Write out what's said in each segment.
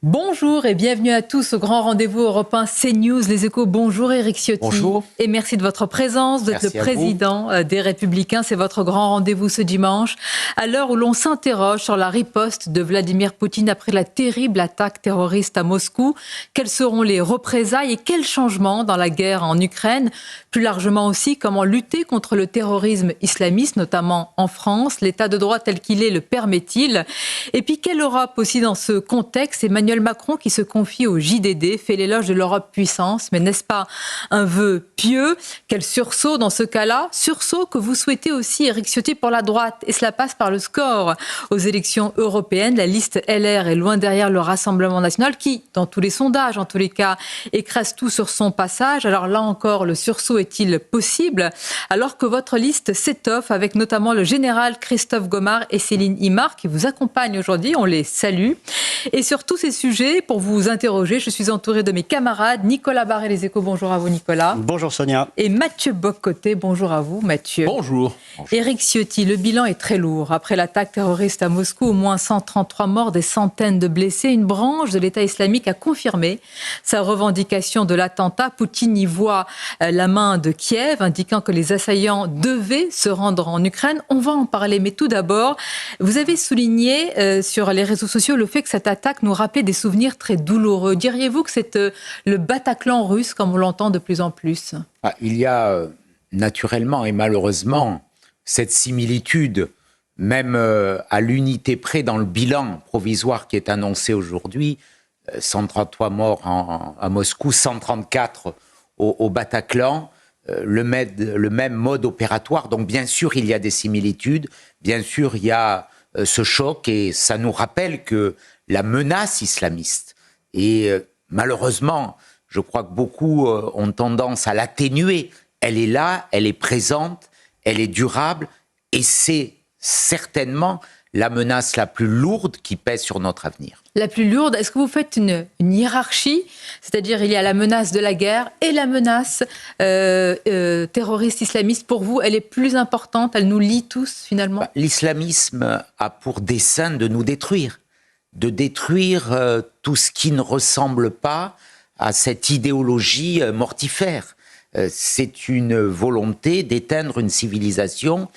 Bonjour et bienvenue à tous au grand rendez-vous européen CNews, Les Échos. Bonjour Éric Ciotti. Bonjour. Et merci de votre présence. Vous êtes le président des Républicains. C'est votre grand rendez-vous ce dimanche. À l'heure où l'on s'interroge sur la riposte de Vladimir Poutine après la terrible attaque terroriste à Moscou, quelles seront les représailles et quels changements dans la guerre en Ukraine? Plus largement aussi, comment lutter contre le terrorisme islamiste, notamment en France? L'état de droit tel qu'il est le permet-il? Et puis quelle Europe aussi dans ce contexte? Emmanuel Macron, qui se confie au JDD, fait l'éloge de l'Europe puissance. Mais n'est-ce pas un vœu pieux? Quel sursaut dans ce cas-là? Sursaut que vous souhaitez aussi, Éric Ciotti, pour la droite. Et cela passe par le score aux élections européennes. La liste LR est loin derrière le Rassemblement national qui, dans tous les sondages, en tous les cas, écrase tout sur son passage. Alors là encore, le sursaut est-il possible? Alors que votre liste s'étoffe avec notamment le général Christophe Gomard et Céline Imar qui vous accompagnent aujourd'hui. On les salue. Et sur tous ces sujets, pour vous interroger, je suis entourée de mes camarades. Nicolas Barré, Les Échos, bonjour à vous Nicolas. Bonjour Sonia. Et Mathieu Bock-Côté, bonjour à vous Mathieu. Bonjour. Éric Ciotti, le bilan est très lourd. Après l'attaque terroriste à Moscou, au moins 133 morts, des centaines de blessés. Une branche de l'État islamique a confirmé sa revendication de l'attentat. Poutine y voit la main de Kiev, indiquant que les assaillants devaient se rendre en Ukraine. On va en parler, mais tout d'abord, vous avez souligné sur les réseaux sociaux le fait que cette attaque nous rappelait des souvenirs très douloureux. Diriez-vous que c'est le Bataclan russe, comme on l'entend de plus en plus? Il y a naturellement et malheureusement cette similitude, même à l'unité près dans le bilan provisoire qui est annoncé aujourd'hui. 133 morts à Moscou, 134 au Bataclan, le même mode opératoire. Donc bien sûr, il y a des similitudes, bien sûr, il y a ce choc et ça nous rappelle que la menace islamiste, et malheureusement, je crois que beaucoup ont tendance à l'atténuer. Elle est là, elle est présente, elle est durable et c'est certainement la menace la plus lourde qui pèse sur notre avenir. La plus lourde, est-ce que vous faites une hiérarchie? C'est-à-dire il y a la menace de la guerre et la menace terroriste islamiste. Pour vous, elle est plus importante, elle nous lie tous finalement? L'islamisme a pour dessein de nous détruire. De détruire tout ce qui ne ressemble pas à cette idéologie mortifère. C'est une volonté d'éteindre une civilisation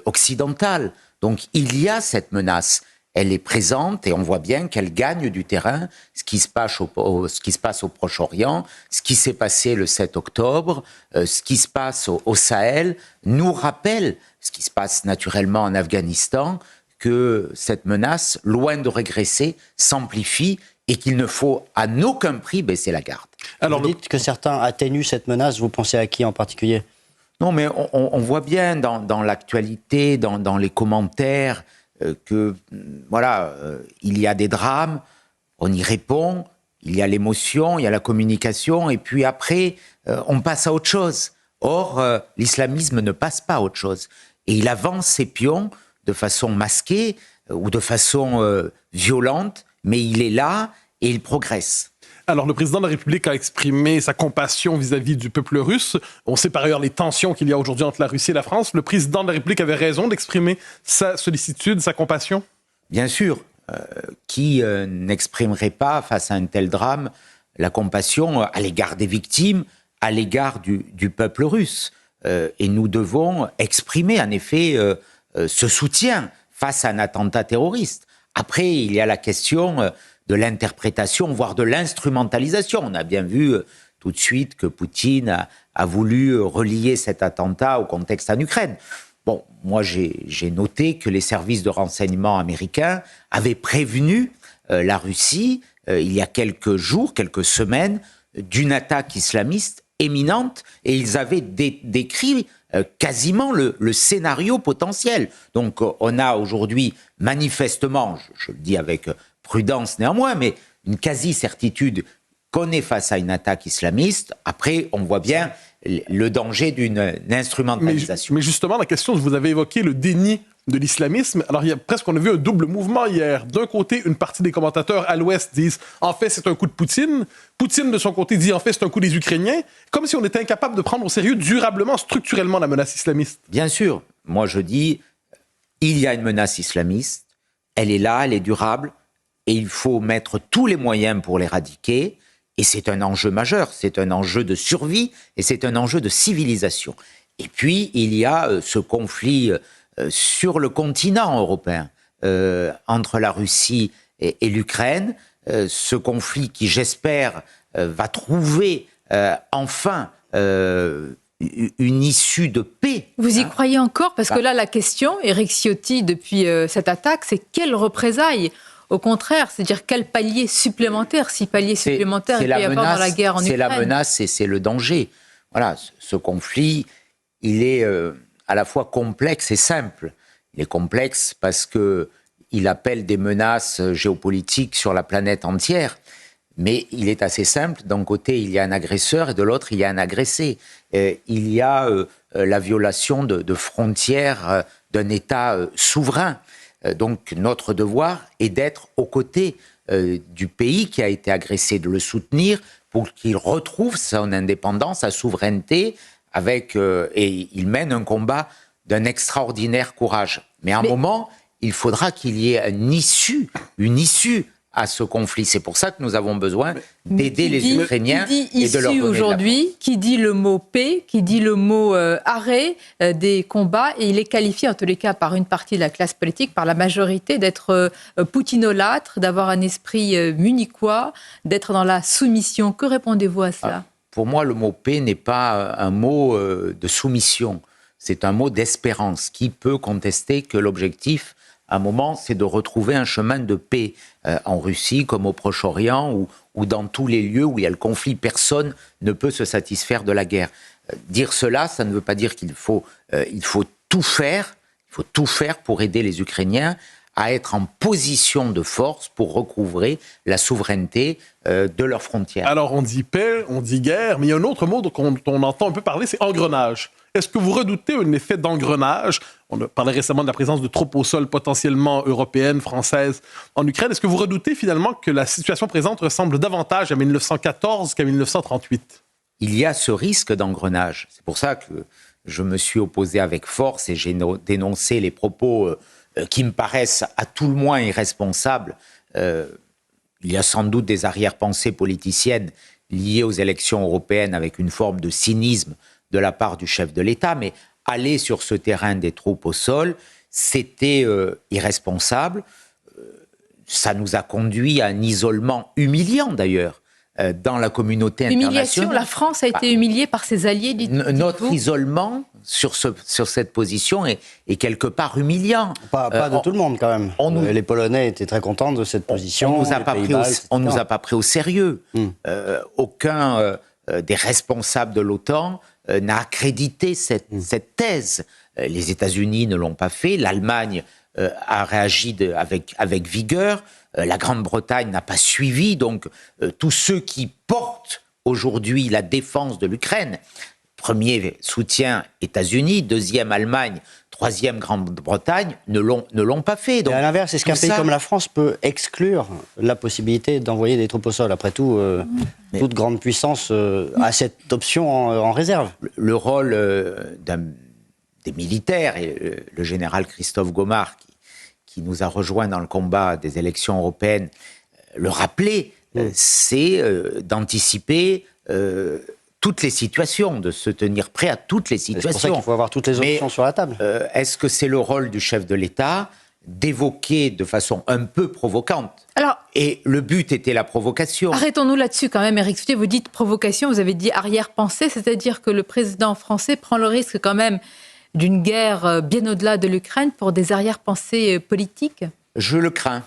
occidentale. Donc il y a cette menace, elle est présente et on voit bien qu'elle gagne du terrain. Ce qui se passe au Proche-Orient, ce qui s'est passé le 7 octobre, ce qui se passe au Sahel, nous rappelle ce qui se passe naturellement en Afghanistan, que cette menace, loin de régresser, s'amplifie et qu'il ne faut à aucun prix baisser la garde. Alors, vous dites que certains atténuent cette menace, vous pensez à qui en particulier? Non, mais on voit bien dans l'actualité, dans les commentaires, que voilà, il y a des drames, on y répond, il y a l'émotion, il y a la communication, et puis après, on passe à autre chose. Or, l'islamisme ne passe pas à autre chose. Et il avance ses pions de façon masquée ou de façon violente, mais il est là et il progresse. Alors, le président de la République a exprimé sa compassion vis-à-vis du peuple russe. On sait par ailleurs les tensions qu'il y a aujourd'hui entre la Russie et la France. Le président de la République avait raison d'exprimer sa sollicitude, sa compassion? Bien sûr. Qui n'exprimerait pas, face à un tel drame, la compassion à l'égard des victimes, à l'égard du peuple russe. Et nous devons exprimer, en effet, ce soutien face à un attentat terroriste. Après, il y a la question de l'interprétation, voire de l'instrumentalisation. On a bien vu tout de suite que Poutine a voulu relier cet attentat au contexte en Ukraine. Bon, moi j'ai noté que les services de renseignement américains avaient prévenu la Russie, il y a quelques jours, quelques semaines, d'une attaque islamiste éminente, et ils avaient décrit quasiment le scénario potentiel. Donc on a aujourd'hui manifestement, je le dis avec prudence néanmoins, mais une quasi-certitude qu'on est face à une attaque islamiste. Après, on voit bien le danger d'une instrumentalisation. Mais justement, la question, vous avez évoqué le déni de l'islamisme. Alors, on a vu un double mouvement hier. D'un côté, une partie des commentateurs à l'Ouest disent « En fait, c'est un coup de Poutine ». Poutine, de son côté, dit « En fait, c'est un coup des Ukrainiens ». Comme si on était incapable de prendre au sérieux durablement, structurellement, la menace islamiste. Bien sûr. Moi, je dis, il y a une menace islamiste. Elle est là, elle est durable. et il faut mettre tous les moyens pour l'éradiquer. Et c'est un enjeu majeur, c'est un enjeu de survie et c'est un enjeu de civilisation. Et puis, il y a ce conflit sur le continent européen entre la Russie et l'Ukraine. Ce conflit qui, j'espère, va trouver enfin une issue de paix. Vous y croyez encore? Parce que là, la question, Éric Ciotti, depuis cette attaque, c'est quelle représailles? Au contraire, c'est-à-dire quel palier supplémentaire, si palier supplémentaire il peut y avoir dans la guerre en Ukraine. C'est la menace et c'est le danger. Voilà, ce conflit, il est à la fois complexe et simple. Il est complexe parce qu'il appelle des menaces géopolitiques sur la planète entière, mais il est assez simple. D'un côté, il y a un agresseur et de l'autre, il y a un agressé. Il y a la violation de frontières d'un État souverain. Donc notre devoir est d'être aux côtés du pays qui a été agressé, de le soutenir pour qu'il retrouve son indépendance, sa souveraineté, et il mène un combat d'un extraordinaire courage. Mais à un moment, il faudra qu'il y ait une issue à ce conflit. C'est pour ça que nous avons besoin d'aider les Ukrainiens et de leur donner aujourd'hui, qui dit le mot paix, qui dit le mot arrêt des combats, et il est qualifié en tous les cas par une partie de la classe politique, par la majorité, d'être poutinolâtre, d'avoir un esprit munichois, d'être dans la soumission. Que répondez-vous à cela? Pour moi, le mot paix n'est pas un mot de soumission, c'est un mot d'espérance. Qui peut contester que l'objectif, à un moment, c'est de retrouver un chemin de paix en Russie, comme au Proche-Orient, ou dans tous les lieux où il y a le conflit. Personne ne peut se satisfaire de la guerre. Dire cela, ça ne veut pas dire qu'il faut, il faut tout faire pour aider les Ukrainiens à être en position de force pour recouvrer la souveraineté de leurs frontières. Alors, on dit paix, on dit guerre, mais il y a un autre mot dont on entend un peu parler, c'est engrenage. Est-ce que vous redoutez un effet d'engrenage? On a parlé récemment de la présence de troupes au sol potentiellement européennes, françaises en Ukraine. Est-ce que vous redoutez finalement que la situation présente ressemble davantage à 1914 qu'à 1938? Il y a ce risque d'engrenage. C'est pour ça que je me suis opposé avec force et j'ai dénoncé les propos qui me paraissent à tout le moins irresponsables. Il y a sans doute des arrière-pensées politiciennes liées aux élections européennes avec une forme de cynisme de la part du chef de l'État, mais aller sur ce terrain des troupes au sol, c'était irresponsable. Ça nous a conduit à un isolement humiliant d'ailleurs dans la communauté internationale. L'humiliation, la France a été humiliée par ses alliés, dites-vous. Notre isolement sur cette position est quelque part humiliant. Pas de tout le monde quand même. Les Polonais étaient très contents de cette position. On ne nous a pas pris au sérieux. Aucun des responsables de l'OTAN n'a accrédité cette thèse. Les États-Unis ne l'ont pas fait, l'Allemagne a réagi avec vigueur, la Grande-Bretagne n'a pas suivi, donc tous ceux qui portent aujourd'hui la défense de l'Ukraine, premier soutien États-Unis, deuxième Allemagne, troisième Grande-Bretagne, ne l'ont pas fait. Donc, et à l'inverse, est-ce qu'un pays comme la France peut exclure la possibilité d'envoyer des troupes au sol? Après tout, toute grande puissance a cette option en réserve. Le rôle des militaires, et le général Christophe Gomard, qui nous a rejoints dans le combat des élections européennes, le rappelait, c'est d'anticiper toutes les situations, de se tenir prêt à toutes les situations. C'est pour ça qu'il faut avoir toutes les options sur la table. Est-ce que c'est le rôle du chef de l'État d'évoquer de façon un peu provocante? Et le but était la provocation. Arrêtons-nous là-dessus quand même, Éric Ciotti. Vous dites provocation, vous avez dit arrière-pensée, c'est-à-dire que le président français prend le risque quand même d'une guerre bien au-delà de l'Ukraine pour des arrière-pensées politiques? Je le crains.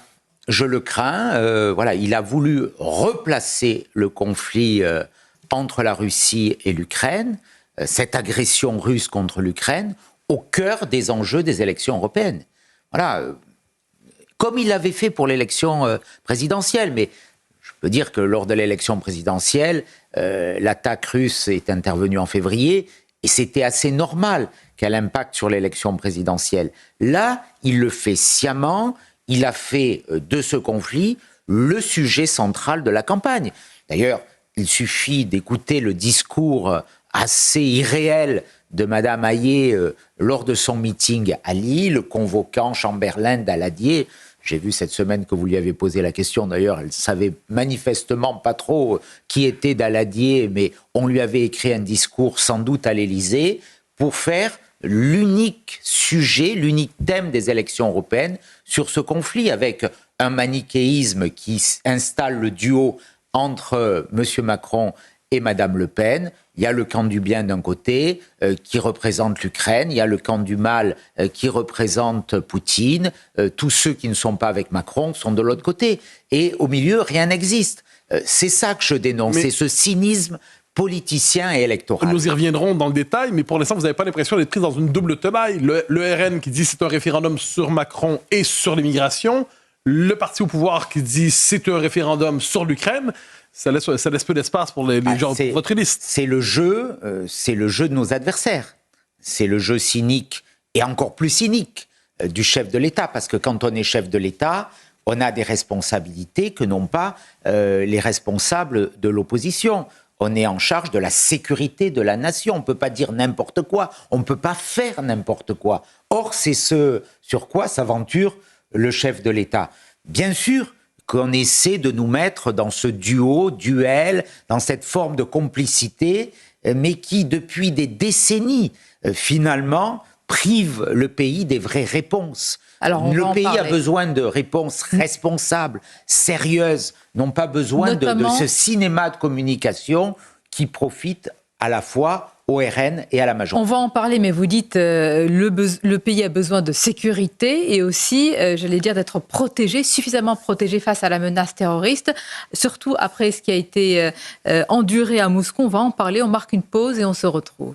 Voilà, il a voulu replacer le conflit entre la Russie et l'Ukraine, cette agression russe contre l'Ukraine, au cœur des enjeux des élections européennes. Voilà, comme il l'avait fait pour l'élection présidentielle. Mais je peux dire que lors de l'élection présidentielle, l'attaque russe est intervenue en février, et c'était assez normal qu'elle impacte sur l'élection présidentielle. Là, il le fait sciemment, il a fait de ce conflit le sujet central de la campagne. D'ailleurs, il suffit d'écouter le discours assez irréel de Mme Hayet lors de son meeting à Lille, convoquant Chamberlain, Daladier. J'ai vu cette semaine que vous lui avez posé la question. D'ailleurs, elle savait manifestement pas trop qui était Daladier, mais on lui avait écrit un discours sans doute à l'Élysée pour faire l'unique sujet, l'unique thème des élections européennes sur ce conflit, avec un manichéisme qui installe le duo entre M. Macron et Mme Le Pen. Il y a le camp du bien d'un côté qui représente l'Ukraine, il y a le camp du mal qui représente Poutine. Tous ceux qui ne sont pas avec Macron sont de l'autre côté. Et au milieu, rien n'existe. C'est ça que je dénonce, c'est ce cynisme politicien et électoral. Nous y reviendrons dans le détail, mais pour l'instant, vous n'avez pas l'impression d'être pris dans une double tenaille. Le RN qui dit c'est un référendum sur Macron et sur l'immigration, le parti au pouvoir qui dit c'est un référendum sur l'Ukraine. Ça laisse peu d'espace pour les gens de votre liste. C'est le jeu de nos adversaires. C'est le jeu cynique et encore plus cynique du chef de l'État. Parce que quand on est chef de l'État, on a des responsabilités que n'ont pas les responsables de l'opposition. On est en charge de la sécurité de la nation. On ne peut pas dire n'importe quoi. On ne peut pas faire n'importe quoi. Or, c'est ce sur quoi s'aventure le chef de l'État. Bien sûr qu'on essaie de nous mettre dans ce duel, dans cette forme de complicité, mais qui, depuis des décennies, finalement, prive le pays des vraies réponses. Alors, le pays a besoin de réponses responsables, sérieuses, non pas besoin de ce cinéma de communication qui profite à la fois au RN et à la majorité. On va en parler, mais vous dites le pays a besoin de sécurité et aussi, j'allais dire, d'être protégé, suffisamment protégé face à la menace terroriste, surtout après ce qui a été enduré à Moscou. On va en parler, on marque une pause et on se retrouve.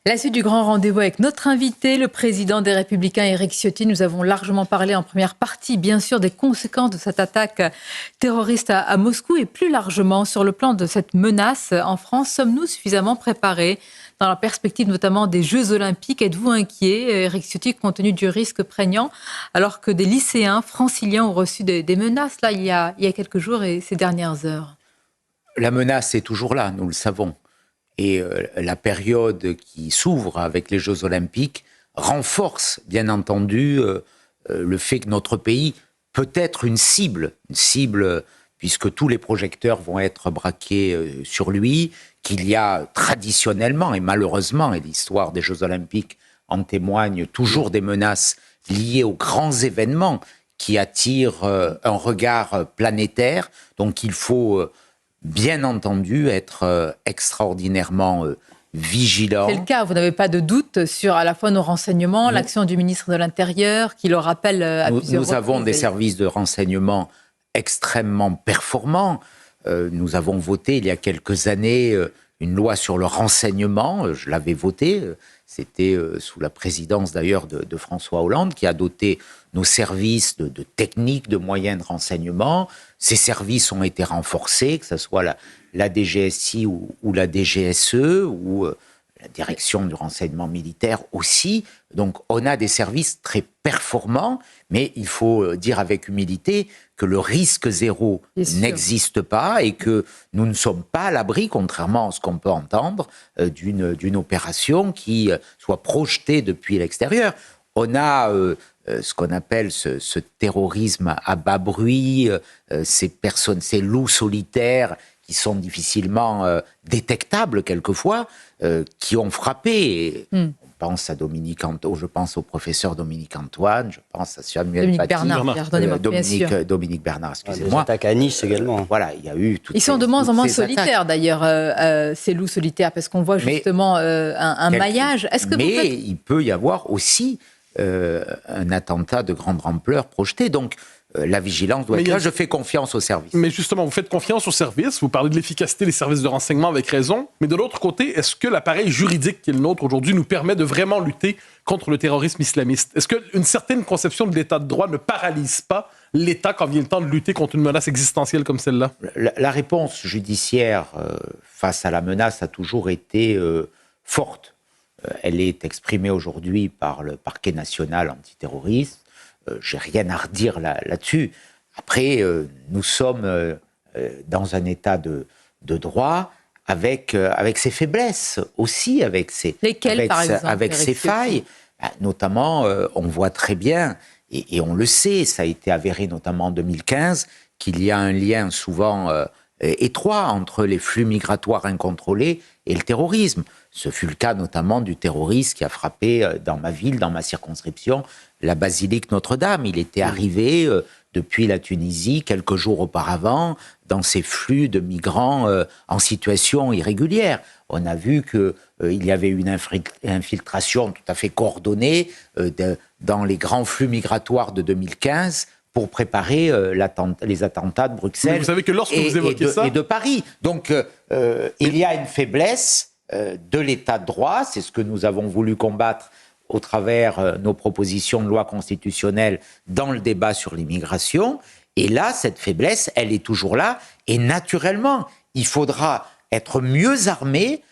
La suite du grand rendez-vous avec notre invité, le président des Républicains, Éric Ciotti. Nous avons largement parlé en première partie, bien sûr, des conséquences de cette attaque terroriste à Moscou et plus largement sur le plan de cette menace en France. Sommes-nous suffisamment préparés dans la perspective notamment des Jeux Olympiques? Êtes-vous inquiet, Éric Ciotti, compte tenu du risque prégnant, alors que des lycéens franciliens ont reçu des menaces là, il y a quelques jours et ces dernières heures? La menace est toujours là, nous le savons. Et la période qui s'ouvre avec les Jeux Olympiques renforce, bien entendu, le fait que notre pays peut être une cible puisque tous les projecteurs vont être braqués sur lui, qu'il y a traditionnellement, et malheureusement, et l'histoire des Jeux Olympiques en témoigne, toujours des menaces liées aux grands événements qui attirent un regard planétaire. Donc il faut bien entendu être extraordinairement vigilant. C'est le cas, vous n'avez pas de doute sur à la fois nos renseignements, l'action du ministre de l'Intérieur, qui le rappelle à plusieurs reprises. Nous avons des services de renseignement extrêmement performants. Nous avons voté il y a quelques années une loi sur le renseignement, je l'avais votée, c'était sous la présidence d'ailleurs de François Hollande, qui a doté nos services de techniques, de moyens de renseignement. Ces services ont été renforcés, que ce soit la DGSI ou la DGSE, ou la direction du renseignement militaire aussi. Donc on a des services très performants, mais il faut dire avec humilité que le risque zéro n'existe pas et que nous ne sommes pas à l'abri, contrairement à ce qu'on peut entendre, d'une opération qui soit projetée depuis l'extérieur. On a ce qu'on appelle ce terrorisme à bas bruit, ces loups solitaires qui sont difficilement détectables quelquefois, qui ont frappé. On pense à Dominique Antoine, je pense au professeur Dominique Antoine, je pense à Samuel Paty. Dominique Bernard, excusez-moi. Les attaques à Nice également. Voilà, il y a eu toutes Ils sont de moins en moins solitaires d'ailleurs, ces loups solitaires, parce qu'on voit justement un maillage. Mais il peut y avoir aussi un attentat de grande ampleur projeté. Donc, la vigilance doit être là. Je fais confiance aux services. Mais justement, vous faites confiance aux services. Vous parlez de l'efficacité des services de renseignement avec raison. Mais de l'autre côté, est-ce que l'appareil juridique qui est le nôtre aujourd'hui nous permet de vraiment lutter contre le terrorisme islamiste? Est-ce qu'une certaine conception de l'état de droit ne paralyse pas l'État quand vient le temps de lutter contre une menace existentielle comme celle-là? La réponse judiciaire face à la menace a toujours été forte. Elle est exprimée aujourd'hui par le parquet national antiterroriste. J'ai rien à redire là-dessus. Après, nous sommes dans un état de droit avec ses faiblesses aussi, avec ses failles. Notamment, on voit très bien, et on le sait, ça a été avéré notamment en 2015, qu'il y a un lien souvent étroit entre les flux migratoires incontrôlés et le terrorisme. Ce fut le cas notamment du terroriste qui a frappé dans ma ville, dans ma circonscription, la basilique Notre-Dame. Il était arrivé depuis la Tunisie quelques jours auparavant dans ces flux de migrants en situation irrégulière. On a vu qu'il y avait une infiltration tout à fait coordonnée dans les grands flux migratoires de 2015 pour préparer les attentats de Bruxelles. Mais vous savez que lorsque vous évoquez ça... et de Paris. Donc, il y a une faiblesse de l'état de droit. C'est ce que nous avons voulu combattre au travers nos propositions de loi constitutionnelle dans le débat sur l'immigration. Et là, cette faiblesse, elle est toujours là. Et naturellement, il faudra être mieux armé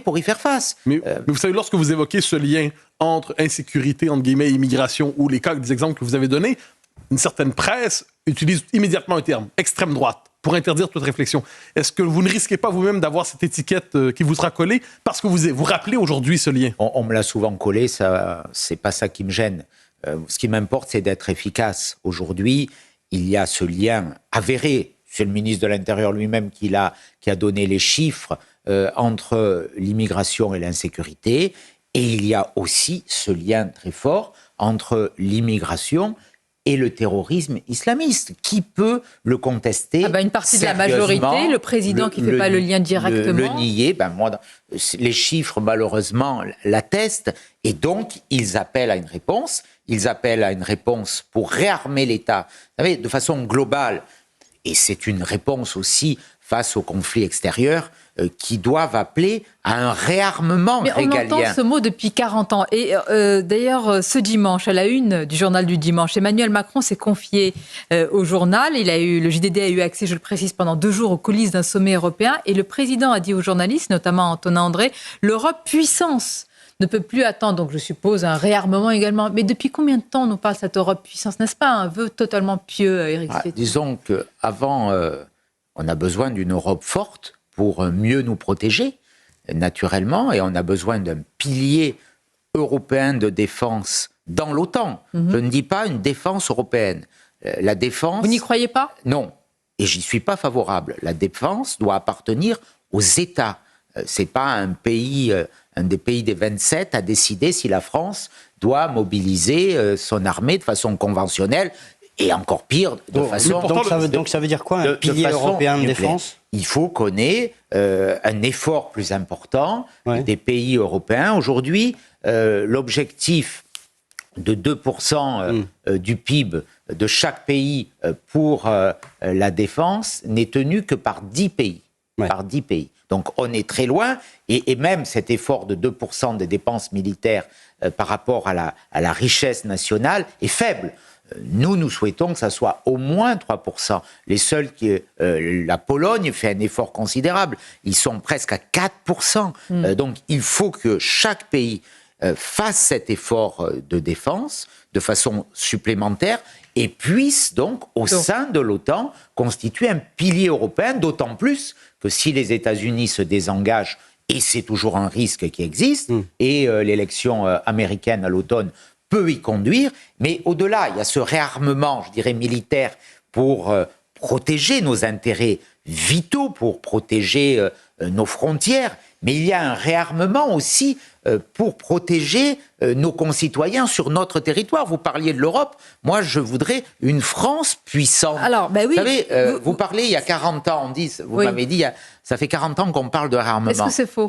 pour y faire face. Mais vous savez, lorsque vous évoquez ce lien entre insécurité, entre guillemets, et immigration, ou des exemples que vous avez donnés, une certaine presse utilise immédiatement un terme, extrême droite, pour interdire toute réflexion. Est-ce que vous ne risquez pas vous-même d'avoir cette étiquette qui vous sera collée parce que vous rappelez aujourd'hui ce lien? On me l'a souvent collé, c'est pas ça qui me gêne. Ce qui m'importe, c'est d'être efficace. Aujourd'hui, il y a ce lien avéré. C'est le ministre de l'Intérieur lui-même qui a donné les chiffres entre l'immigration et l'insécurité. Et il y a aussi ce lien très fort entre l'immigration et le terrorisme islamiste. Qui peut le contester? Une partie de la majorité, le président qui ne fait pas le lien directement. Le nier, les chiffres malheureusement l'attestent, et donc ils appellent à une réponse. Ils appellent à une réponse pour réarmer l'État, vous savez, de façon globale. Et c'est une réponse aussi face aux conflits extérieurs qui doivent appeler à un réarmement régalien. Mais on entend ce mot depuis 40 ans. Et d'ailleurs, ce dimanche, à la une du journal du dimanche, Emmanuel Macron s'est confié au journal. Le JDD a eu accès, je le précise, pendant 2 jours aux coulisses d'un sommet européen. Et le président a dit aux journalistes, notamment Antonin André, l'Europe puissance ne peut plus attendre. Donc je suppose un réarmement également. Mais depuis combien de temps nous parle cette Europe puissance? N'est-ce pas un vœu totalement pieux, Éric Ciotti? Disons qu'avant, on a besoin d'une Europe forte pour mieux nous protéger, naturellement, et on a besoin d'un pilier européen de défense dans l'OTAN. Je ne dis pas une défense européenne. La défense... Vous n'y croyez pas? Non, et j'y suis pas favorable. La défense doit appartenir aux États. C'est pas un des pays des 27 à décider si la France doit mobiliser son armée de façon conventionnelle, et encore pire, de façon... Donc ça veut dire quoi, un pilier européen de défense? Il faut qu'on ait un effort plus important des pays européens. Aujourd'hui, l'objectif de 2% du PIB de chaque pays pour la défense n'est tenu que par 10 pays. Par 10 pays. Donc on est très loin, et même cet effort de 2% des dépenses militaires par rapport à la richesse nationale est faible. Nous souhaitons que ça soit au moins 3%. La Pologne fait un effort considérable. Ils sont presque à 4%. Donc il faut que chaque pays fasse cet effort de défense de façon supplémentaire et puisse donc, au sein de l'OTAN, constituer un pilier européen, d'autant plus que si les États-Unis se désengagent, et c'est toujours un risque qui existe, et l'élection américaine à l'automne peut y conduire, mais au-delà, il y a ce réarmement, je dirais, militaire pour protéger nos intérêts vitaux, pour protéger nos frontières, mais il y a un réarmement aussi pour protéger nos concitoyens sur notre territoire. Vous parliez de l'Europe, moi je voudrais une France puissante. Alors, oui. Vous savez, vous parlez il y a 40 ans, vous m'avez dit, ça fait 40 ans qu'on parle de réarmement. Est-ce que c'est faux?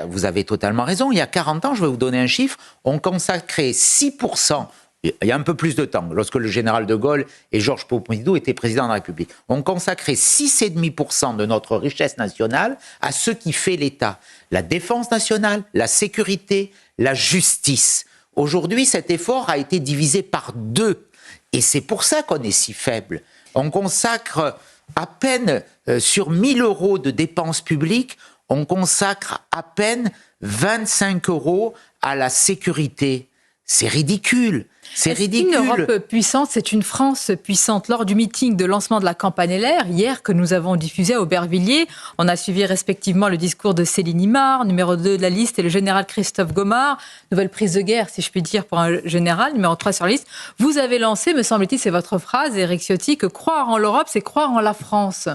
Vous avez totalement raison, il y a 40 ans, je vais vous donner un chiffre, on consacrait 6%, il y a un peu plus de temps, lorsque le général de Gaulle et Georges Pompidou étaient présidents de la République, on consacrait 6,5% de notre richesse nationale à ce qui fait l'État. La défense nationale, la sécurité, la justice. Aujourd'hui, cet effort a été divisé par 2. Et c'est pour ça qu'on est si faible. On consacre à peine, sur 1 000 € de dépenses publiques, on consacre à peine 25 € à la sécurité. C'est ridicule. C'est ridicule. Une Europe puissante, c'est une France puissante. Lors du meeting de lancement de la campagne LR, hier, que nous avons diffusé à Aubervilliers, on a suivi respectivement le discours de Céline Imard, numéro 2 de la liste, et le général Christophe Gomard, nouvelle prise de guerre, si je puis dire, pour un général, numéro 3 sur la liste. Vous avez lancé, me semble-t-il, c'est votre phrase, Éric Ciotti, que croire en l'Europe, c'est croire en la France.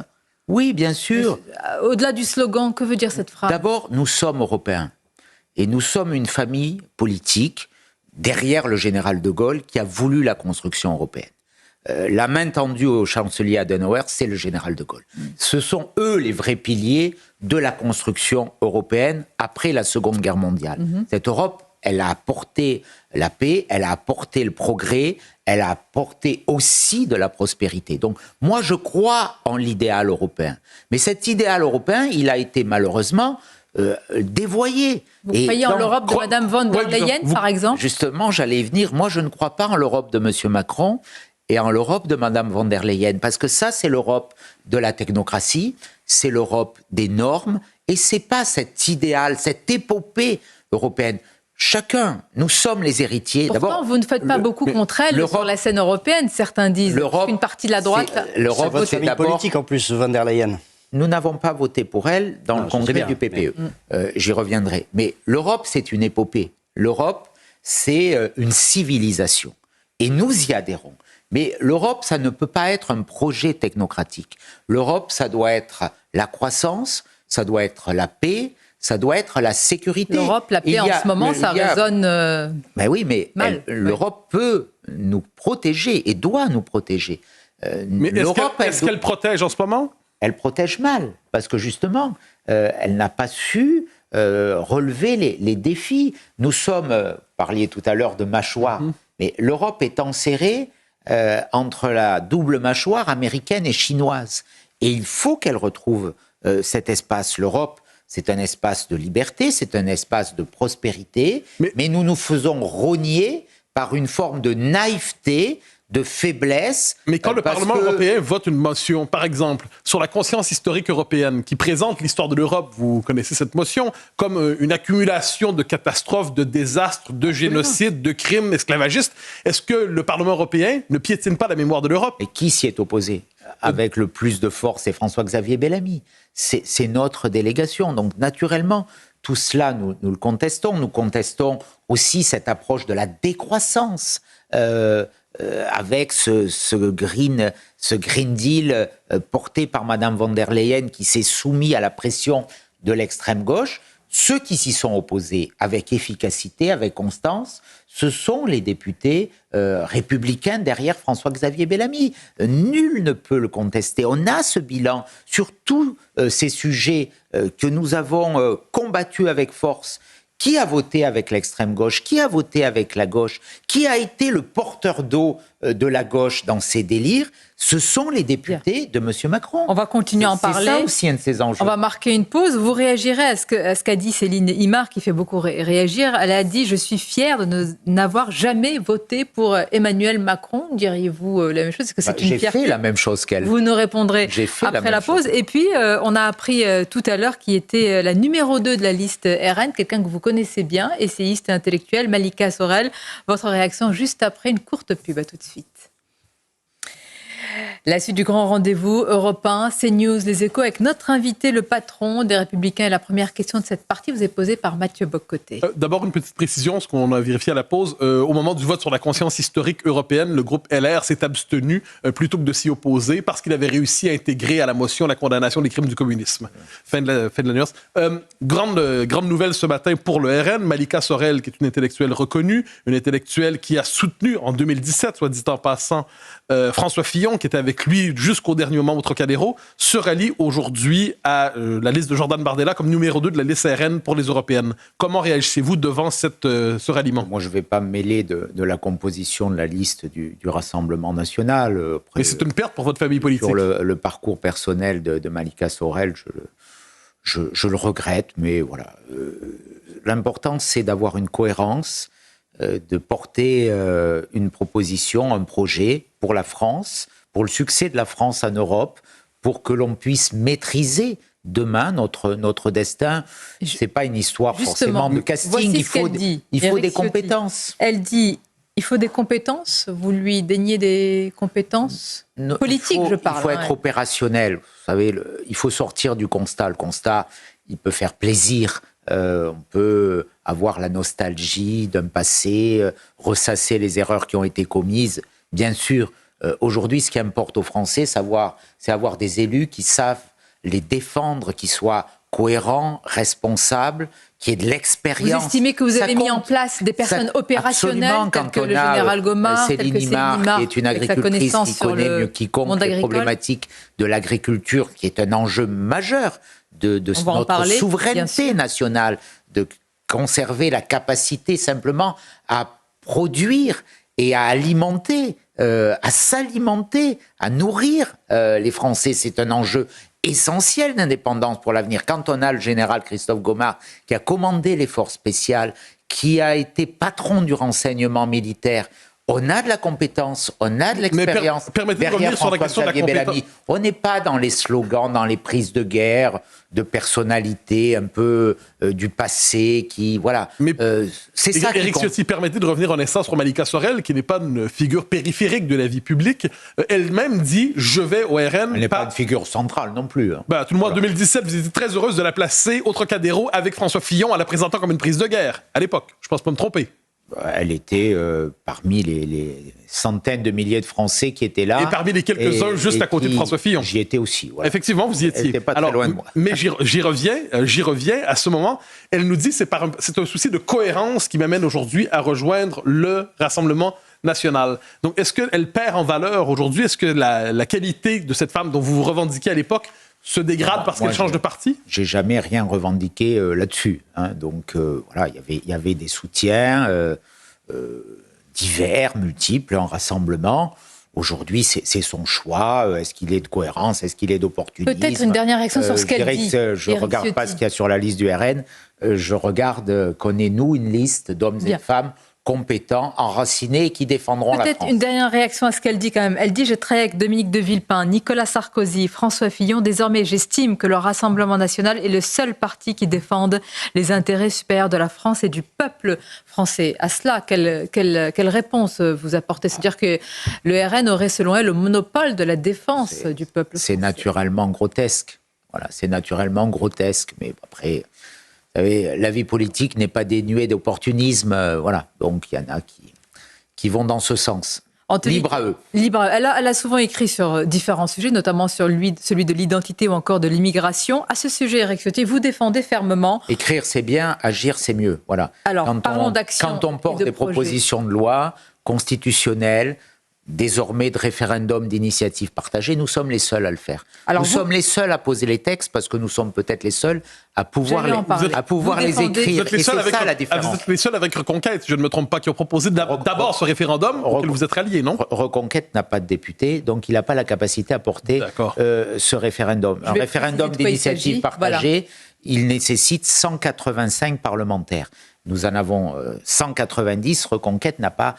Oui, bien sûr. Au-delà du slogan, que veut dire cette phrase ? D'abord, nous sommes européens. Et nous sommes une famille politique derrière le général de Gaulle qui a voulu la construction européenne. La main tendue au chancelier Adenauer, c'est le général de Gaulle. Ce sont eux les vrais piliers de la construction européenne après la Seconde Guerre mondiale. Cette Europe, elle a apporté la paix, elle a apporté le progrès, elle a apporté aussi de la prospérité. Donc moi, je crois en l'idéal européen. Mais cet idéal européen, il a été malheureusement dévoyé. Vous croyez en l'Europe de Mme von der Leyen, par exemple ? Justement, j'allais y venir. Moi, je ne crois pas en l'Europe de M. Macron et en l'Europe de Mme von der Leyen. Parce que ça, c'est l'Europe de la technocratie, c'est l'Europe des normes, et c'est pas cet idéal, cette épopée européenne. Chacun, nous sommes les héritiers. Pourtant, d'abord, vous ne faites pas beaucoup contre elle sur la scène européenne, certains disent. L'Europe, une partie de la droite... C'est votre famille politique, en plus, von der Leyen. Nous n'avons pas voté pour elle dans le congrès du PPE. J'y reviendrai. Mais l'Europe, c'est une épopée. L'Europe, c'est une civilisation. Et nous y adhérons. Mais l'Europe, ça ne peut pas être un projet technocratique. L'Europe, ça doit être la croissance, ça doit être la paix, ça doit être la sécurité. L'Europe, la paix, en ce moment, ça résonne ben oui, mais mal. L'Europe peut nous protéger et doit nous protéger. Mais est-ce qu'elle protège en ce moment ? Elle protège mal, parce que justement, elle n'a pas su relever les défis. Nous sommes, parliez tout à l'heure de mâchoire, mais l'Europe est enserrée entre la double mâchoire américaine et chinoise. Et il faut qu'elle retrouve cet espace. L'Europe, c'est un espace de liberté, c'est un espace de prospérité, mais nous nous faisons rogner par une forme de naïveté, de faiblesse. Mais quand le Parlement européen vote une motion, par exemple, sur la conscience historique européenne, qui présente l'histoire de l'Europe, vous connaissez cette motion, comme une accumulation de catastrophes, de désastres, de génocides, de crimes esclavagistes, est-ce que le Parlement européen ne piétine pas la mémoire de l'Europe ? Et qui s'y est opposé ? Avec le plus de force, c'est François-Xavier Bellamy. C'est notre délégation. Donc, naturellement, tout cela, nous le contestons. Nous contestons aussi cette approche de la décroissance, avec ce Green Deal porté par Mme von der Leyen qui s'est soumis à la pression de l'extrême gauche. Ceux qui s'y sont opposés avec efficacité, avec constance, ce sont les députés républicains derrière François-Xavier Bellamy. Nul ne peut le contester. On a ce bilan sur tous ces sujets que nous avons combattus avec force. Qui a voté avec l'extrême gauche ? Qui a voté avec la gauche ? Qui a été le porteur d'eau de la gauche dans ces délires ? Ce sont les députés de M. Macron. On va continuer à en parler. C'est ça aussi un de ces enjeux. On va marquer une pause. Vous réagirez à ce qu'a dit Céline Imard, qui fait beaucoup réagir. Elle a dit « Je suis fière de n'avoir jamais voté pour Emmanuel Macron ». Diriez-vous la même chose ? Est-ce que c'est une fierté ? J'ai fait la même chose qu'elle. Vous nous répondrez après la pause. Et puis, on a appris tout à l'heure qui était la numéro 2 de la liste RN, quelqu'un que vous connaissez bien, essayiste et intellectuel, Malika Sorel. Votre réaction juste après une courte pub. À tout de suite. La suite du grand rendez-vous Europe 1, CNews, Les Échos, avec notre invité, le patron des Républicains. Et la première question de cette partie vous est posée par Mathieu Bock-Côté. D'abord, une petite précision, ce qu'on a vérifié à la pause. Au moment du vote sur la conscience historique européenne, le groupe LR s'est abstenu plutôt que de s'y opposer parce qu'il avait réussi à intégrer à la motion la condamnation des crimes du communisme. Fin de la nuance. Grande nouvelle ce matin pour le RN. Malika Sorel, qui est une intellectuelle reconnue, une intellectuelle qui a soutenu en 2017, soit dit en passant, François Fillon, qui était avec lui jusqu'au dernier moment au Trocadéro, se rallie aujourd'hui à la liste de Jordan Bardella comme numéro 2 de la liste RN pour les européennes. Comment réagissez-vous devant ce ralliement ? Moi, je ne vais pas me mêler de la composition de la liste du Rassemblement national. Mais c'est une perte pour votre famille politique. Sur le parcours personnel de Malika Sorel, je le regrette, mais voilà. L'important, c'est d'avoir une cohérence, de porter une proposition, un projet pour la France, pour le succès de la France en Europe, pour que l'on puisse maîtriser demain, notre destin. C'est pas une histoire forcément de casting. Il faut des compétences. Elle dit, il faut des compétences. Vous lui déniez des compétences politiques, je parle. Il faut être opérationnel. Vous savez, il faut sortir du constat. Le constat, il peut faire plaisir. On peut avoir la nostalgie d'un passé, ressasser les erreurs qui ont été commises. Bien sûr, aujourd'hui, ce qui importe aux Français, c'est avoir des élus qui savent les défendre, qui soient cohérents, responsables, qui aient de l'expérience. Vous estimez que vous avez mis en place des personnes opérationnelles, telles que le général Gomard, Céline Imar, qui est une agricultrice qui connaît mieux quiconque les problématiques de l'agriculture, qui est un enjeu majeur de notre souveraineté nationale, de conserver la capacité simplement à produire et à alimenter, à s'alimenter, à nourrir les Français. C'est un enjeu essentiel d'indépendance pour l'avenir. Quand on a le général Christophe Gomard qui a commandé les forces spéciales, qui a été patron du renseignement militaire, on a de la compétence, on a de l'expérience. Permettez de revenir sur la question de la compétence. On n'est pas dans les slogans, dans les prises de guerre, de personnalités un peu du passé, qui voilà. Mais c'est ça. Éric Ciotti, permettez de revenir en essence sur Malika Sorel, qui n'est pas une figure périphérique de la vie publique. Elle-même dit, je vais au RN. Elle n'est pas une figure centrale non plus. Hein. Tout le monde, en 2017, vous étiez très heureuse de la placer au Trocadéro avec François Fillon, en la présentant comme une prise de guerre à l'époque. Je pense pas me tromper. Elle était parmi les centaines de milliers de Français qui étaient là. Et parmi les quelques-uns juste à côté de François Fillon. J'y étais aussi. Voilà. Effectivement, vous y étiez. Elle n'était pas très loin de moi. Mais j'y reviens à ce moment. Elle nous dit que c'est un souci de cohérence qui m'amène aujourd'hui à rejoindre le Rassemblement national. Donc, est-ce qu'elle perd en valeur aujourd'hui? Est-ce que la qualité de cette femme dont vous vous revendiquiez à l'époque se dégrade parce qu'elle change de parti? J'ai jamais rien revendiqué là-dessus. Hein. Donc voilà, il y avait des soutiens divers, multiples, en rassemblement. Aujourd'hui, c'est son choix. Est-ce qu'il est de cohérence? Est-ce qu'il est d'opportunisme? Peut-être une dernière réaction sur ce qu'elle dit. Je ne regarde pas ce qu'il y a sur la liste du RN. Je regarde qu'on ait, nous, une liste d'hommes et de femmes compétents, enracinés et qui défendront la France. Peut-être une dernière réaction à ce qu'elle dit quand même. Elle dit « Je travaille avec Dominique de Villepin, Nicolas Sarkozy, François Fillon. Désormais, j'estime que le Rassemblement national est le seul parti qui défende les intérêts supérieurs de la France et du peuple français. » À cela, quelle réponse vous apportez? C'est-à-dire que le RN aurait, selon elle, le monopole de la défense du peuple français. C'est naturellement grotesque. Voilà, c'est naturellement grotesque. Mais après... Vous savez, la vie politique n'est pas dénuée d'opportunisme, voilà. Donc il y en a qui vont dans ce sens. Libre à eux. Elle a souvent écrit sur différents sujets, notamment sur celui de l'identité ou encore de l'immigration. À ce sujet, Éric Ciotti, vous défendez fermement. Écrire c'est bien, agir c'est mieux, voilà. Alors, parlons d'action. Quand on porte des propositions de loi constitutionnelles, désormais de référendum d'initiative partagée, nous sommes les seuls à le faire. Alors nous sommes les seuls à poser les textes parce que nous sommes peut-être les seuls à pouvoir les écrire. Et c'est ça la différence. Vous êtes les seuls avec Reconquête, je ne me trompe pas, qui ont proposé d'abord ce référendum auquel vous êtes ralliés, non? Reconquête n'a pas de député, donc il n'a pas la capacité à porter ce référendum. Un référendum d'initiative partagée, il nécessite 185 parlementaires. Nous en avons 190. Reconquête n'a pas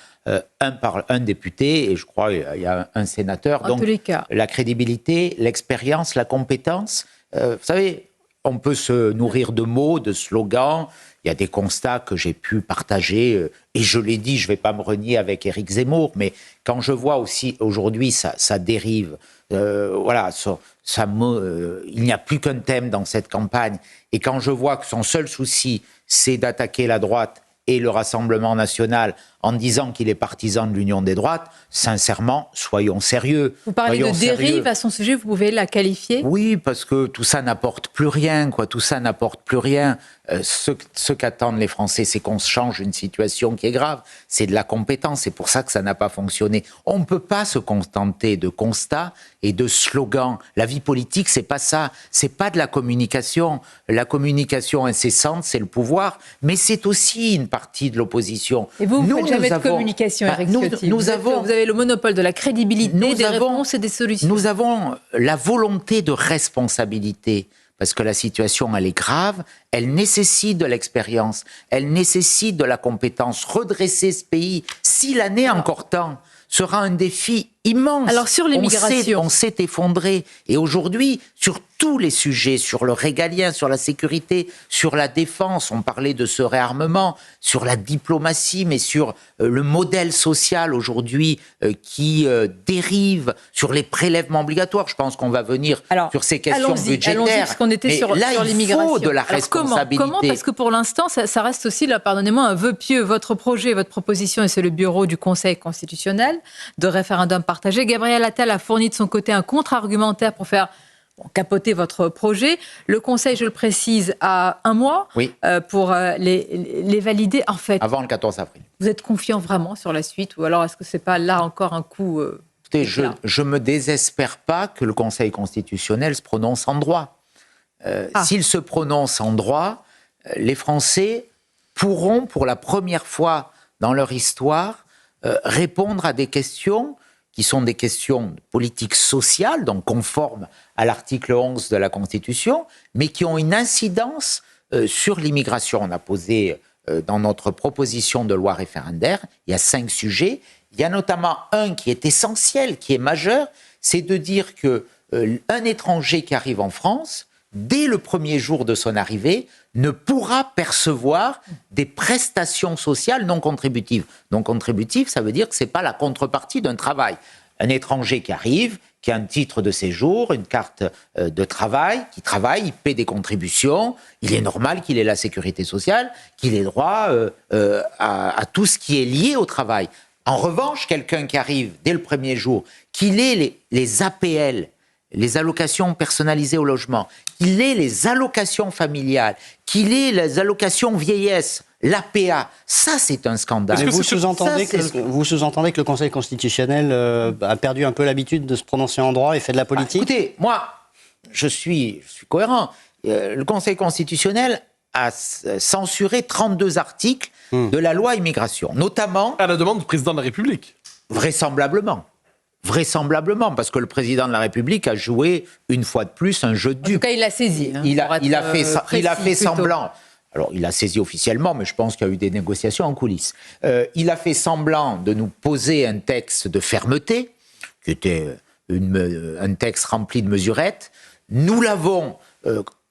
un député et je crois qu'il y a un sénateur. Donc, tous les cas. La crédibilité, l'expérience, la compétence. Vous savez, on peut se nourrir de mots, de slogans. Il y a des constats que j'ai pu partager et je l'ai dit, je ne vais pas me renier avec Éric Zemmour, mais quand je vois aussi aujourd'hui ça dérive, voilà, il n'y a plus qu'un thème dans cette campagne. Et quand je vois que son seul souci, c'est d'attaquer la droite et le Rassemblement national en disant qu'il est partisan de l'union des droites, sincèrement, soyons sérieux. Vous parlez de dérive à son sujet, vous pouvez la qualifier? Oui, parce que tout ça n'apporte plus rien, quoi. Tout ça n'apporte plus rien. Ce qu'attendent les Français, c'est qu'on change une situation qui est grave. C'est de la compétence, c'est pour ça que ça n'a pas fonctionné. On ne peut pas se contenter de constats et de slogans. La vie politique, c'est pas ça. C'est pas de la communication. La communication incessante, c'est le pouvoir, mais c'est aussi une partie de l'opposition. Et vous ne faites jamais de communication, Éric Ciotti. Vous avez le monopole de la crédibilité, des réponses et des solutions. Nous avons la volonté de responsabilité. Parce que la situation, elle est grave, elle nécessite de l'expérience, elle nécessite de la compétence. Redresser ce pays, si l'année encore temps, sera un défi immense. Alors sur l'immigration, on s'est effondré. Et aujourd'hui, sur tous les sujets, sur le régalien, sur la sécurité, sur la défense, on parlait de ce réarmement, sur la diplomatie, mais sur le modèle social aujourd'hui qui dérive, sur les prélèvements obligatoires. Je pense qu'on va venir sur ces questions budgétaires. Allons-y, parce qu'on était sur l'immigration. Il faut de la responsabilité. Comment parce que pour l'instant, ça reste aussi, là, pardonnez-moi, un vœu pieux. Votre projet, votre proposition, et c'est le bureau du Conseil constitutionnel de référendum partagé. Gabriel Attal a fourni de son côté un contre-argumentaire pour faire capoter votre projet. Le Conseil, je le précise, a 1 mois pour les valider. En fait, avant le 14 avril. Vous êtes confiant vraiment sur la suite, ou alors est-ce que c'est pas là encore un coup Écoutez, je me désespère pas que le Conseil constitutionnel se prononce en droit. S'il se prononce en droit, les Français pourront, pour la première fois dans leur histoire, répondre à des questions qui sont des questions politiques sociales, donc conformes à l'article 11 de la Constitution, mais qui ont une incidence sur l'immigration. On a posé dans notre proposition de loi référendaire, il y a 5 sujets. Il y a notamment un qui est essentiel, qui est majeur, c'est de dire qu'un étranger qui arrive en France, dès le premier jour de son arrivée, ne pourra percevoir des prestations sociales non contributives. Non contributives, ça veut dire que ce n'est pas la contrepartie d'un travail. Un étranger qui arrive, qui a un titre de séjour, une carte de travail, qui travaille, il paie des contributions, il est normal qu'il ait la sécurité sociale, qu'il ait droit à tout ce qui est lié au travail. En revanche, quelqu'un qui arrive dès le premier jour, qu'il ait les APL, les allocations personnalisées au logement, qu'il ait les allocations familiales, qu'il ait les allocations vieillesse, l'APA, ça c'est un scandale. Vous sous-entendez que le Conseil constitutionnel a perdu un peu l'habitude de se prononcer en droit et fait de la politique ? Écoutez, moi, je suis cohérent. Le Conseil constitutionnel a censuré 32 articles de la loi immigration, notamment... À la demande du président de la République. Vraisemblablement, parce que le président de la République a joué une fois de plus un jeu de dupes. En tout cas, il l'a saisi. Il a fait semblant. Alors, il a saisi officiellement, mais je pense qu'il y a eu des négociations en coulisses. Il a fait semblant de nous poser un texte de fermeté, qui était un texte rempli de mesurettes. Nous l'avons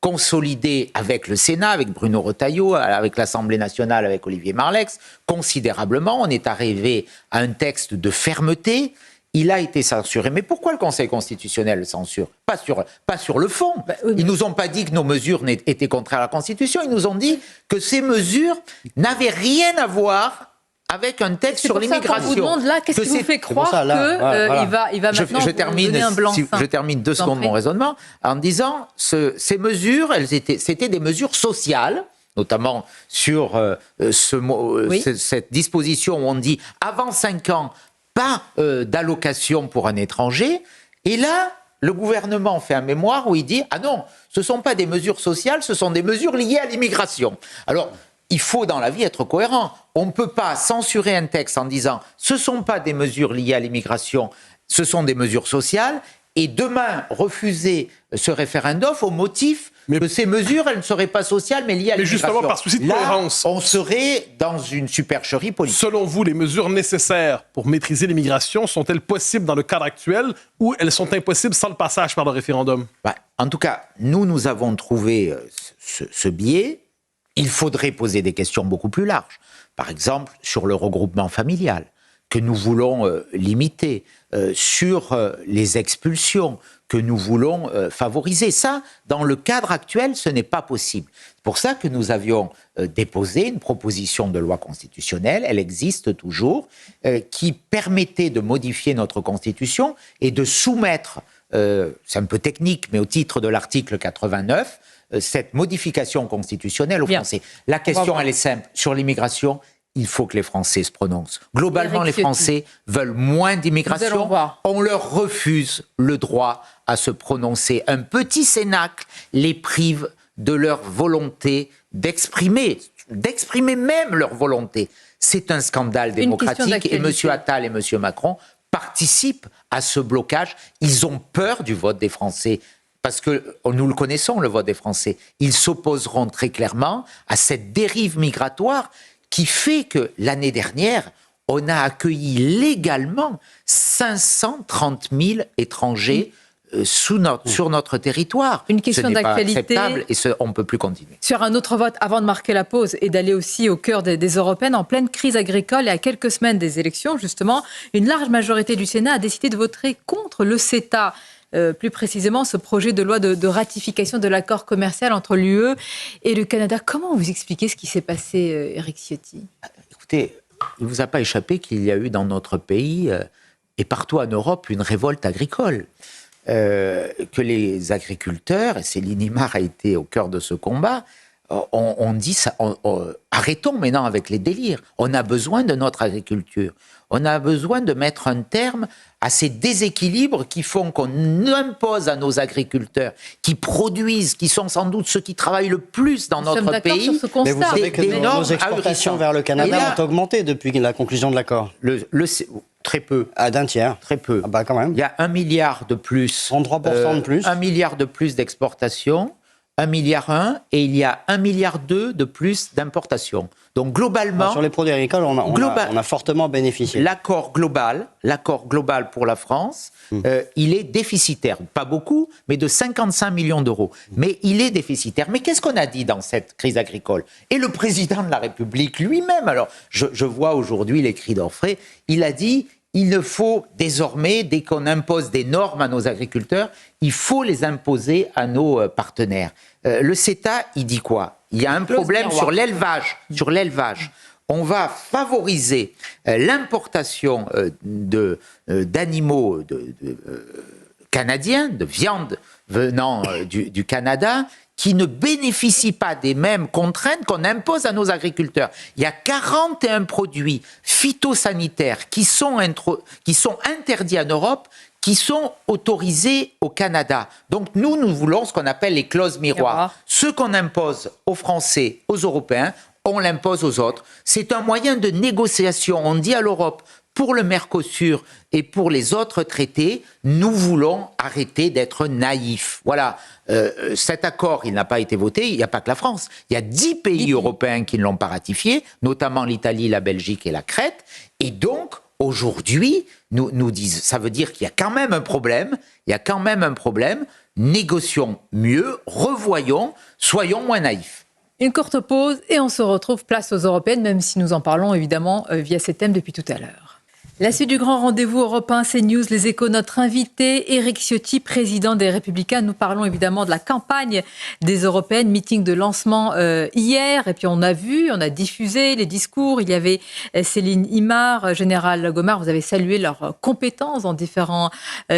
consolidé avec le Sénat, avec Bruno Retailleau, avec l'Assemblée nationale, avec Olivier Marleix, considérablement. On est arrivé à un texte de fermeté. Il a été censuré. Mais pourquoi le Conseil constitutionnel le censure ? Pas sur le fond. Ils nous ont pas dit que nos mesures étaient contraires à la Constitution. Ils nous ont dit que ces mesures n'avaient rien à voir avec un texte sur l'immigration. Je vous demande là, qu'est-ce qui vous fait croire qu'il va maintenant donner un blanc-seing ? Je termine 2 secondes mon raisonnement en disant ces mesures, c'était des mesures sociales, notamment sur cette disposition où on dit avant 5 ans, pas d'allocation pour un étranger. Et là, le gouvernement fait un mémoire où il dit « Ah non, ce ne sont pas des mesures sociales, ce sont des mesures liées à l'immigration. » Alors, il faut dans la vie être cohérent. On ne peut pas censurer un texte en disant « Ce ne sont pas des mesures liées à l'immigration, ce sont des mesures sociales. » Et demain, refuser ce référendum au motif que ces mesures, elles ne seraient pas sociales, mais liées à l'immigration. Mais justement, par souci de cohérence. On serait dans une supercherie politique. Selon vous, les mesures nécessaires pour maîtriser l'immigration sont-elles possibles dans le cadre actuel ou elles sont impossibles sans le passage par le référendum ? En tout cas, nous avons trouvé ce biais. Il faudrait poser des questions beaucoup plus larges. Par exemple, sur le regroupement familial, que nous voulons limiter, sur les expulsions, que nous voulons favoriser. Ça, dans le cadre actuel, ce n'est pas possible. C'est pour ça que nous avions déposé une proposition de loi constitutionnelle, elle existe toujours, qui permettait de modifier notre Constitution et de soumettre, c'est un peu technique, mais au titre de l'article 89, cette modification constitutionnelle aux Français. La question, elle est simple. Sur l'immigration, il faut que les Français se prononcent. Globalement, les Français veulent moins d'immigration. On leur refuse le droit à se prononcer. Un petit cénacle les prive de leur volonté d'exprimer même leur volonté. C'est un scandale démocratique et M. Attal et M. Macron participent à ce blocage. Ils ont peur du vote des Français. Parce que nous le connaissons, le vote des Français. Ils s'opposeront très clairement à cette dérive migratoire qui fait que l'année dernière, on a accueilli légalement 530 000 étrangers sur notre territoire. Une question d'actualité. Ce n'est pas acceptable et on ne peut plus continuer. Sur un autre vote, avant de marquer la pause et d'aller aussi au cœur des Européennes, en pleine crise agricole et à quelques semaines des élections, justement, une large majorité du Sénat a décidé de voter contre le CETA. Plus précisément, ce projet de loi de ratification de l'accord commercial entre l'UE et le Canada. Comment vous expliquez ce qui s'est passé, Éric Ciotti ? Écoutez, il ne vous a pas échappé qu'il y a eu dans notre pays et partout en Europe une révolte agricole. Que les agriculteurs, et Céline Imar a été au cœur de ce combat, on dit ça, arrêtons maintenant avec les délires. On a besoin de notre agriculture. On a besoin de mettre un terme à ces déséquilibres qui font qu'on impose à nos agriculteurs, qui produisent, qui sont sans doute ceux qui travaillent le plus dans notre pays. Sur ce constat. Mais vous savez que nos exportations vers le Canada ont augmenté depuis la conclusion de l'accord. Très peu. D'un tiers. Très peu. Ah bah quand même. Il y a 1 milliard de plus. 33% de plus. 1 milliard de plus d'exportation, 1,1 milliard et il y a 1,2 milliard de plus d'importation. Donc globalement... Sur les produits agricoles, on a fortement bénéficié. L'accord global pour la France, il est déficitaire. Pas beaucoup, mais de 55 millions d'euros. Mais il est déficitaire. Mais qu'est-ce qu'on a dit dans cette crise agricole ? Et le président de la République lui-même, alors je vois aujourd'hui les cris d'orfraie, il a dit... Il ne faut désormais, dès qu'on impose des normes à nos agriculteurs, il faut les imposer à nos partenaires. Le CETA, il dit quoi ? Il y a un problème sur l'élevage. On va favoriser l'importation d'animaux canadiens, de viande venant du Canada, qui ne bénéficient pas des mêmes contraintes qu'on impose à nos agriculteurs. Il y a 41 produits phytosanitaires qui sont interdits en Europe, qui sont autorisés au Canada. Donc nous voulons ce qu'on appelle les clauses miroirs. Ce qu'on impose aux Français, aux Européens, on l'impose aux autres. C'est un moyen de négociation. On dit à l'Europe, pour le Mercosur et pour les autres traités, nous voulons arrêter d'être naïfs. Voilà, cet accord, il n'a pas été voté, il n'y a pas que la France. Il y a 10 pays européens qui ne l'ont pas ratifié, notamment l'Italie, la Belgique et la Crète. Et donc, aujourd'hui, nous disent, ça veut dire qu'il y a quand même un problème, négocions mieux, revoyons, soyons moins naïfs. Une courte pause et on se retrouve place aux Européennes, même si nous en parlons évidemment via ces thèmes depuis tout à l'heure. La suite du grand rendez-vous européen, CNews, Les Échos, notre invité, Éric Ciotti, président des Républicains. Nous parlons évidemment de la campagne des Européennes, meeting de lancement hier. Et puis on a diffusé les discours. Il y avait Céline Imar, Général Gomard. Vous avez salué leurs compétences dans différents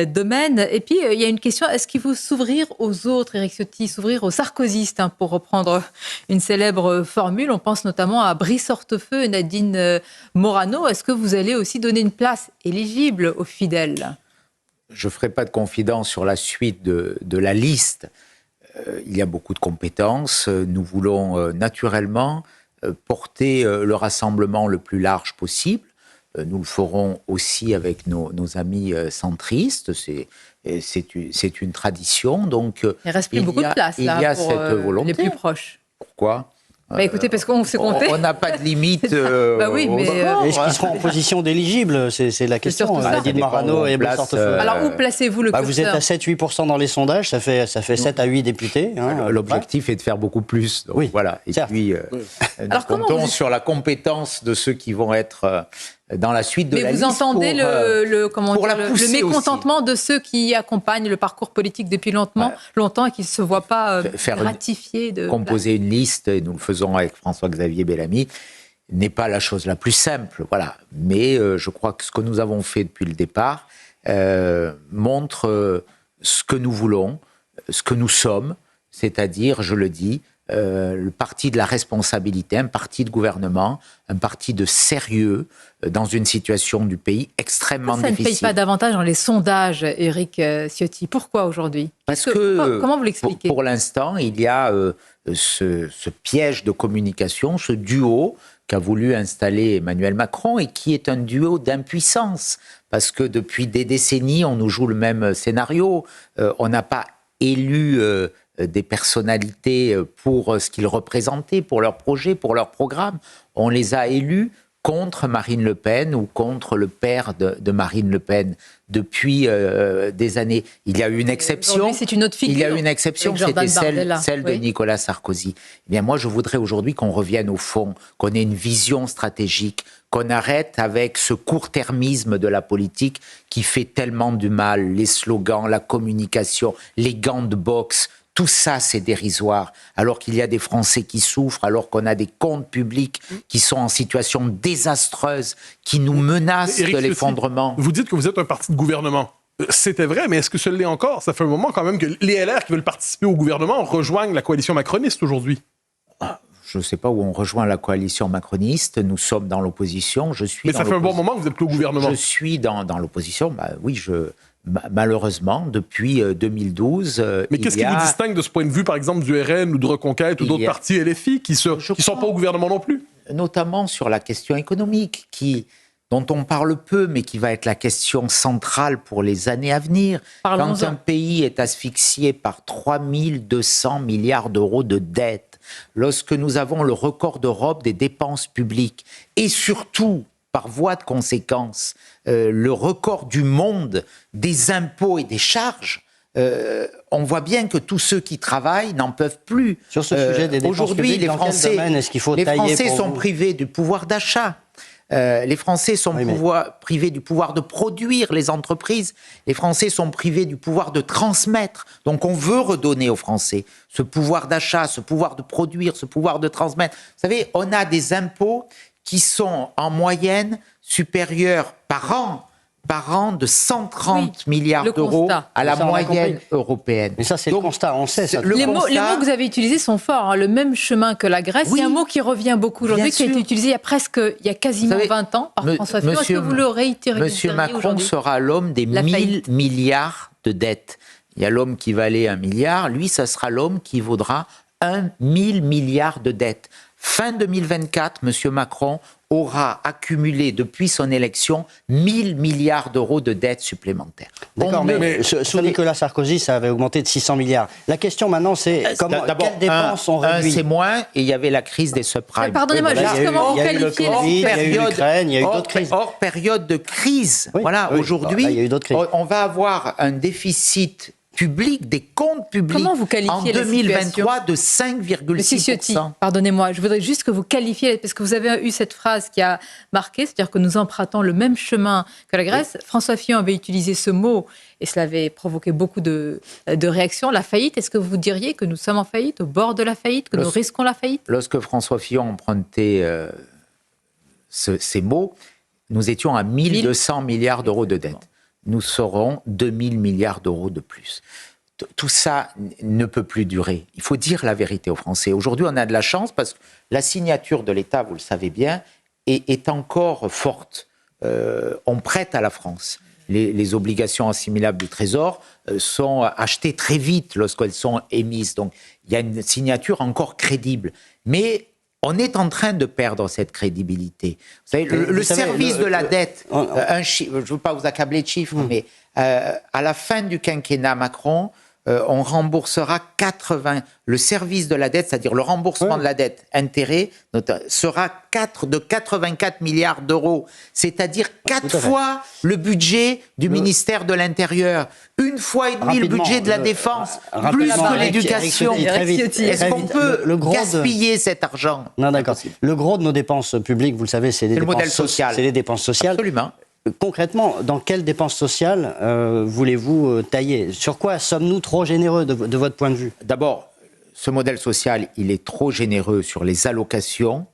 domaines. Et puis il y a une question, est-ce qu'il faut s'ouvrir aux autres, Éric Ciotti, s'ouvrir aux sarkozystes, pour reprendre une célèbre formule. On pense notamment à Brice Hortefeux et Nadine Morano. Est-ce que vous allez aussi donner une place éligible aux fidèles ? Je ne ferai pas de confidence sur la suite de la liste. Il y a beaucoup de compétences. Nous voulons naturellement porter le rassemblement le plus large possible. Nous le ferons aussi avec nos amis centristes. C'est une tradition. Donc, il ne reste plus beaucoup de place là, il y a pour cette volonté. les plus proches. Pourquoi ? Écoutez, parce qu'on s'est compté. On n'a pas de limite. Oui, mais est-ce qu'ils seront en position d'éligible ? C'est la question. Nadine Morano et Brice Hortefeux. Alors, où placez-vous le curseur ? Vous êtes à 7-8% dans les sondages, ça fait 7 à 8 députés. L'objectif est de faire beaucoup plus. Donc, voilà. Et certes. puis, nous comptons sur la compétence de ceux qui vont être dans la suite de la liste. Mais vous entendez le mécontentement aussi de ceux qui accompagnent le parcours politique depuis longtemps et qui ne se voient pas ratifier composer une liste, et nous le faisons avec François-Xavier Bellamy, n'est pas la chose la plus simple. Voilà. Mais je crois que ce que nous avons fait depuis le départ montre ce que nous voulons, ce que nous sommes, c'est-à-dire, je le dis, le parti de la responsabilité, un parti de gouvernement, un parti de sérieux dans une situation du pays extrêmement difficile. Ça ne paye pas davantage dans les sondages, Éric Ciotti. Pourquoi aujourd'hui ? Parce que comment vous l'expliquez ? Pour l'instant, il y a ce piège de communication, ce duo qu'a voulu installer Emmanuel Macron et qui est un duo d'impuissance. Parce que depuis des décennies, on nous joue le même scénario. On n'a pas élu des personnalités pour ce qu'ils représentaient, pour leurs projets, pour leur programme. On les a élus contre Marine Le Pen ou contre le père de Marine Le Pen depuis des années. Il y a eu une exception. C'est une autre figure. Il y a eu une exception, c'était celle de Nicolas Sarkozy. Eh bien, moi, je voudrais aujourd'hui qu'on revienne au fond, qu'on ait une vision stratégique, qu'on arrête avec ce court-termisme de la politique qui fait tellement du mal, les slogans, la communication, les gants de boxe. Tout ça, c'est dérisoire, alors qu'il y a des Français qui souffrent, alors qu'on a des comptes publics qui sont en situation désastreuse, qui nous menacent de l'effondrement. Vous dites que vous êtes un parti de gouvernement. C'était vrai, mais est-ce que ce l'est encore? Ça fait un moment quand même que les LR qui veulent participer au gouvernement rejoignent la coalition macroniste aujourd'hui. Je ne sais pas où on rejoint la coalition macroniste. Nous sommes dans l'opposition. Mais ça fait un bon moment que vous êtes plus au gouvernement. Je suis dans l'opposition. Oui, malheureusement, depuis 2012... Mais qu'est-ce qui vous distingue de ce point de vue, par exemple, du RN ou de Reconquête ou d'autres partis LFI qui ne sont pas au gouvernement non plus? Notamment sur la question économique, dont on parle peu, mais qui va être la question centrale pour les années à venir. Quand un pays est asphyxié par 3 200 milliards d'euros de dette, lorsque nous avons le record d'Europe des dépenses publiques, et surtout, par voie de conséquence, le record du monde des impôts et des charges, on voit bien que tous ceux qui travaillent n'en peuvent plus. Sur ce sujet des dépenses publiques, les Français, est-ce qu'il faut les tailler Français pour sont vous privés du pouvoir d'achat. Les Français sont privés du pouvoir de produire, les entreprises. Les Français sont privés du pouvoir de transmettre. Donc on veut redonner aux Français ce pouvoir d'achat, ce pouvoir de produire, ce pouvoir de transmettre. Vous savez, on a des impôts qui sont en moyenne supérieurs par an de 130 milliards d'euros à la moyenne européenne. Mais ça, c'est le constat, on sait ça. Les mots que vous avez utilisés sont forts, hein. Le même chemin que la Grèce. Il y a un mot qui revient beaucoup aujourd'hui, qui a été utilisé il y a quasiment 20 ans par François Fillon. Est-ce que vous le réitérez? Monsieur Macron sera l'homme des 1000 milliards de dettes. Il y a l'homme qui valait 1 milliard, lui, ça sera l'homme qui vaudra 1000 milliards de dettes. Fin 2024, M. Macron aura accumulé depuis son élection 1000 milliards d'euros de dettes supplémentaires. D'accord, mais sous Nicolas Sarkozy, ça avait augmenté de 600 milliards. La question maintenant, c'est quelles dépenses ont réduit? C'est moins, et il y avait la crise des subprimes. Pardonnez-moi, comment vous qualifiez la situation? Il y a eu l'Ukraine, il y a eu d'autres crises. Hors période de crise. Aujourd'hui, il y a eu d'autres crises. On va avoir un déficit public, des comptes publics. Comment vous qualifiez en 2023 de 5,6%. Pardonnez-moi, je voudrais juste que vous qualifiez, parce que vous avez eu cette phrase qui a marqué, c'est-à-dire que nous empruntons le même chemin que la Grèce. François Fillon avait utilisé ce mot et cela avait provoqué beaucoup de réactions. La faillite, est-ce que vous diriez que nous sommes en faillite, au bord de la faillite, que nous risquons la faillite? Lorsque François Fillon empruntait ces mots, nous étions à 1200 milliards d'euros de dette. Nous serons 2000 milliards d'euros de plus. Tout ça ne peut plus durer. Il faut dire la vérité aux Français. Aujourd'hui, on a de la chance parce que la signature de l'État, vous le savez bien, est encore forte. On prête à la France. Les obligations assimilables du Trésor sont achetées très vite lorsqu'elles sont émises. Donc, il y a une signature encore crédible. Mais on est en train de perdre cette crédibilité. Vous savez, le service de la dette, je ne veux pas vous accabler de chiffres, mais à la fin du quinquennat Macron, on remboursera le service de la dette, c'est-à-dire le remboursement de la dette, intérêt, sera de 84 milliards d'euros, c'est-à-dire 4 fois le budget du ministère de l'Intérieur, 1 fois et demi le budget de la Défense, plus que l'éducation. Est-ce qu'on peut gaspiller cet argent? Non, d'accord. Le gros de nos dépenses publiques, vous le savez, c'est les dépenses sociales. Absolument. Concrètement, dans quelles dépenses sociales voulez-vous tailler? Sur quoi sommes-nous trop généreux de votre point de vue? D'abord, ce modèle social, il est trop généreux sur les allocations.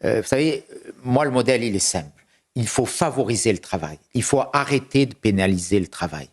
Vous savez, moi, le modèle, il est simple. Il faut favoriser le travail. Il faut arrêter de pénaliser le travail.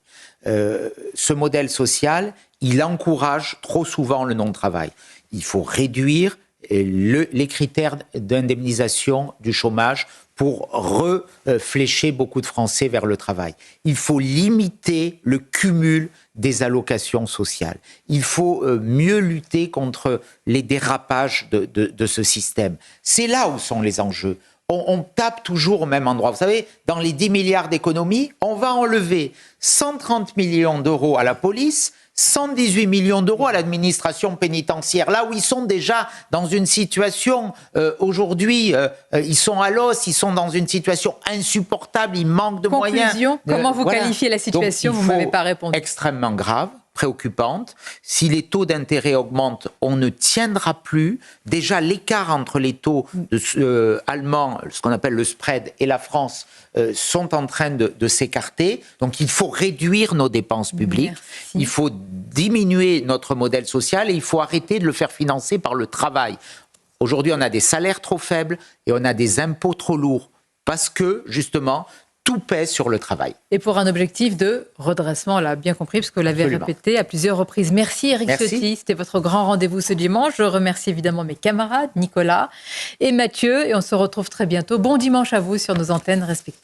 Ce modèle social, il encourage trop souvent le non-travail. Il faut réduire les critères d'indemnisation du chômage pour reflécher beaucoup de Français vers le travail. Il faut limiter le cumul des allocations sociales. Il faut mieux lutter contre les dérapages de ce système. C'est là où sont les enjeux. On tape toujours au même endroit. Vous savez, dans les 10 milliards d'économies, on va enlever 130 millions d'euros à la police, 118 millions d'euros à l'administration pénitentiaire, là où ils sont déjà dans une situation, aujourd'hui, ils sont à l'os, ils sont dans une situation insupportable, ils manquent de moyens. Comment vous qualifiez la situation? Vous ne m'avez pas répondu. Extrêmement grave, préoccupante. Si les taux d'intérêt augmentent, on ne tiendra plus. Déjà, l'écart entre les taux allemands, ce qu'on appelle le spread, et la France, sont en train de s'écarter. Donc, il faut réduire nos dépenses publiques. Merci. Il faut diminuer notre modèle social et il faut arrêter de le faire financer par le travail. Aujourd'hui, on a des salaires trop faibles et on a des impôts trop lourds parce que, justement, tout pèse sur le travail. Et pour un objectif de redressement, on l'a bien compris, parce que vous l'avez répété à plusieurs reprises. Merci Éric Ciotti, c'était votre grand rendez-vous ce dimanche. Je remercie évidemment mes camarades, Nicolas et Mathieu, et on se retrouve très bientôt. Bon dimanche à vous sur nos antennes respectives.